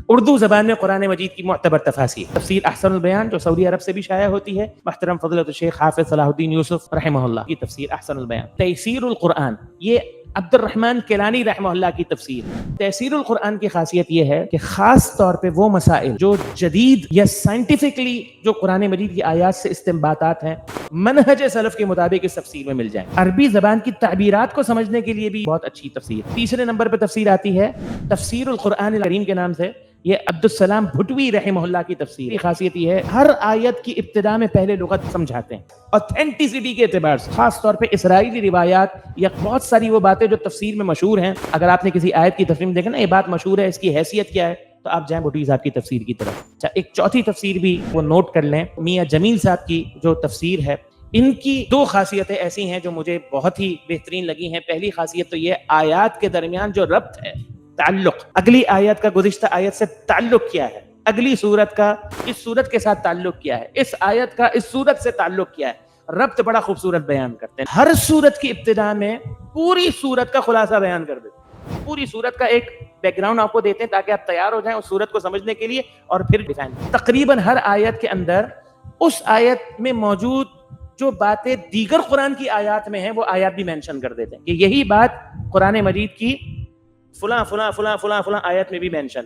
اردو زبان میں قرآن مجید کی معتبر تفاسیر، تفسیر احسن البیان جو سعودی عرب سے بھی شائع ہوتی ہے، محترم فضیلۃ الشیخ حافظ صلاح الدین یوسف رحمہ اللہ کی تفسیر احسن البیان، تیسیر القرآن یہ عبد الرحمن کیلانی رحمہ اللہ کی تفسیر۔ تیسیر القرآن کی خاصیت یہ ہے کہ خاص طور پہ وہ مسائل جو جدید یا سائنٹیفکلی جو قرآن مجید کی آیات سے استنباطات ہیں، منہج سلف کے مطابق اس تفسیر میں مل جائیں۔ عربی زبان کی تعبیرات کو سمجھنے کے لیے بھی بہت اچھی تفسیر۔ تیسرے نمبر پہ تفسیر آتی ہے تفسیر القرآن الکریم کے نام سے، یہ عبدالسلام بھٹوی رحمہ اللہ کی تفسیر۔ خاصیت یہ ہے ہر آیت کی ابتدا میں پہلے لغت سمجھاتے ہیں، اوتھینٹسٹی کے اعتبار سے، خاص طور پہ اسرائیلی روایات یا بہت ساری وہ باتیں جو تفسیر میں مشہور ہیں۔ اگر آپ نے کسی آیت کی تفسیر میں دیکھا نا یہ بات مشہور ہے، اس کی حیثیت کیا ہے، تو آپ جائیں بھٹوی صاحب کی تفسیر کی طرف۔ اچھا، ایک چوتھی تفسیر بھی وہ نوٹ کر لیں، میاں جمیل صاحب کی جو تفسیر ہے، ان کی دو خاصیتیں ایسی ہیں جو مجھے بہت ہی بہترین لگی ہیں۔ پہلی خاصیت تو یہ آیات کے درمیان جو ربط ہے، تعلق، اگلی آیت کا گزشتہ آیت سے تعلق کیا ہے، اگلی سورت کا اس سورت کے ساتھ تعلق کیا ہے، اس آیت کا اس سورت سے تعلق کیا ہے، ربط بڑا خوبصورت بیان کرتے ہیں۔ ہر سورت کی ابتدا میں پوری سورت کا خلاصہ بیان کر دیتے ہیں، پوری سورت کا ایک بیک گراؤنڈ آپ کو دیتے ہیں تاکہ آپ تیار ہو جائیں اس سورت کو سمجھنے کے لیے، اور پھر ڈیفائن تقریباً ہر آیت کے اندر اس آیت میں موجود جو باتیں دیگر قرآن کی آیات میں ہیں وہ آیات بھی مینشن کر دیتے ہیں کہ یہی بات قرآن مجید کی فلاں فلاں فلاں فلاں فلاں آیت میں بھی مینشن